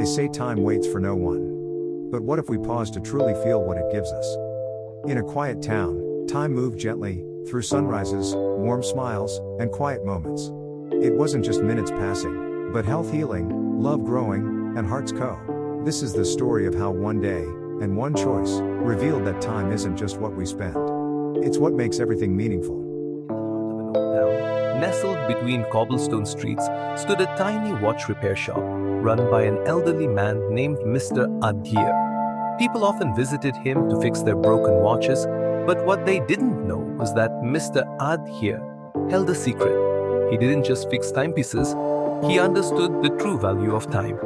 They say time waits for no one. But what if we pause to truly feel what it gives us? In a quiet town, time moved gently, through sunrises, warm smiles, and quiet moments. It wasn't just minutes passing, but health healing, love growing, and hearts co. This is the story of how one day, and one choice, revealed that time isn't just what we spend. It's what makes everything meaningful. Nestled between cobblestone streets stood a tiny watch repair shop, run by an elderly man named Mr. Adhir. People often visited him to fix their broken watches, but what they didn't know was that Mr. Adhir held a secret. He didn't just fix timepieces, he understood the true value of time.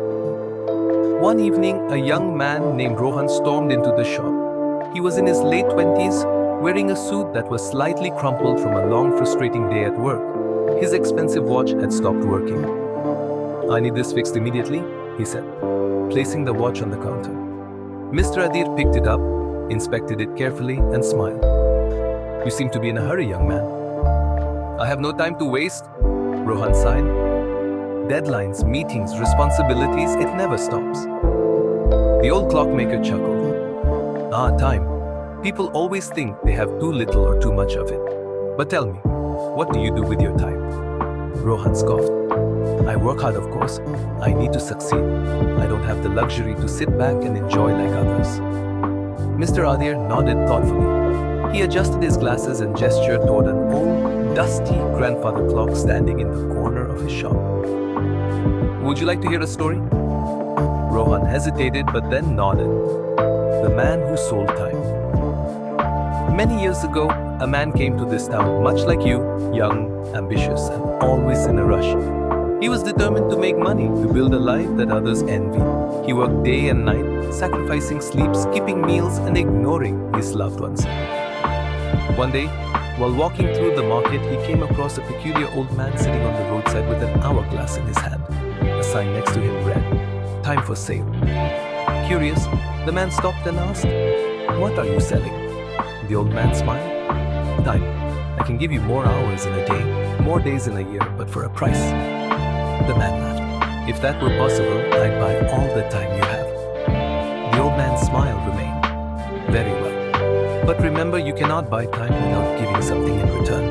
One evening, a young man named Rohan stormed into the shop. He was in his late 20s, wearing a suit that was slightly crumpled from a long, frustrating day at work. His expensive watch had stopped working. "I need this fixed immediately," he said, placing the watch on the counter. Mr. Adhir picked it up, inspected it carefully, and smiled. "You seem to be in a hurry, young man." "I have no time to waste," Rohan sighed. "Deadlines, meetings, responsibilities, it never stops." The old clockmaker chuckled. "Ah, time. People always think they have too little or too much of it. But tell me, what do you do with your time?" Rohan scoffed. "I work hard, of course. I need to succeed. I don't have the luxury to sit back and enjoy like others." Mr. Adhir nodded thoughtfully. He adjusted his glasses and gestured toward an old, dusty grandfather clock standing in the corner of his shop. "Would you like to hear a story?" Rohan hesitated but then nodded. The man who sold time. Many years ago, a man came to this town, much like you, young, ambitious, and always in a rush. He was determined to make money, to build a life that others envied. He worked day and night, sacrificing sleep, skipping meals, and ignoring his loved ones. One day, while walking through the market, he came across a peculiar old man sitting on the roadside with an hourglass in his hand. A sign next to him read, "Time for sale." Curious, the man stopped and asked, "What are you selling?" The old man smiled. "Time. I can give you more hours in a day, more days in a year, but for a price." The man laughed. "If that were possible, I'd buy all the time you have." The old man's smile remained. "Very well. But remember, you cannot buy time without giving something in return."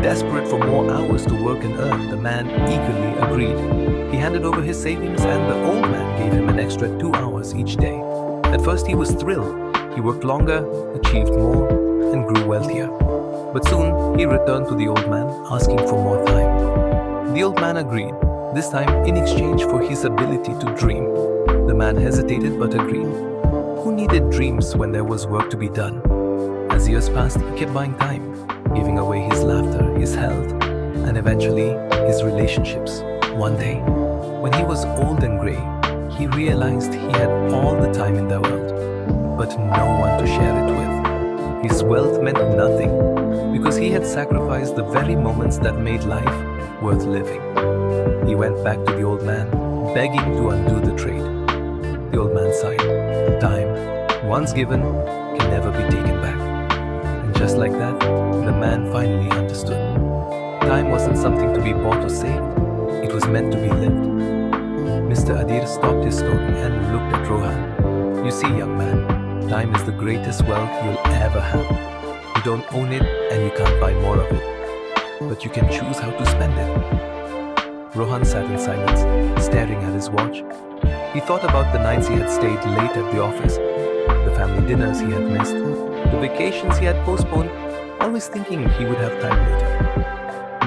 Desperate for more hours to work and earn, the man eagerly agreed. He handed over his savings and the old man gave him an extra 2 hours each day. At first he was thrilled. He worked longer, achieved more, and grew wealthier. But soon he returned to the old man, asking for more time. The old man agreed, this time in exchange for his ability to dream. The man hesitated but agreed. Who needed dreams when there was work to be done? As years passed, he kept buying time, giving away his laughter, his health, and eventually his relationships. One day, when he was old and grey, he realized he had all the time in the world, but no one to share it with. His wealth meant nothing because he had sacrificed the very moments that made life worth living. He went back to the old man, begging to undo the trade. The old man sighed. Time, once given, can never be taken back. And just like that, the man finally understood. Time wasn't something to be bought or saved. It was meant to be lived. Mr. Adhir stopped his story and looked at Rohan. You see, young man, time is the greatest wealth you'll ever have. You don't own it and you can't buy more of it. But you can choose how to spend it. Rohan sat in silence, staring at his watch. He thought about the nights he had stayed late at the office, the family dinners he had missed, the vacations he had postponed, always thinking he would have time later.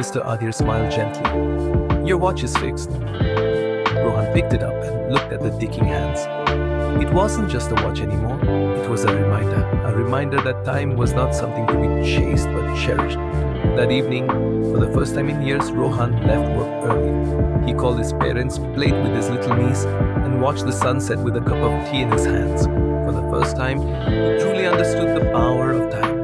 Mr. Adhir smiled gently. Your watch is fixed. Rohan picked it up and looked at the ticking hands. It wasn't just a watch anymore. It was a reminder that time was not something to be chased but cherished. That evening, for the first time in years, Rohan left work early. He called his parents, played with his little niece, and watched the sunset with a cup of tea in his hands. For the first time, he truly understood the power of time.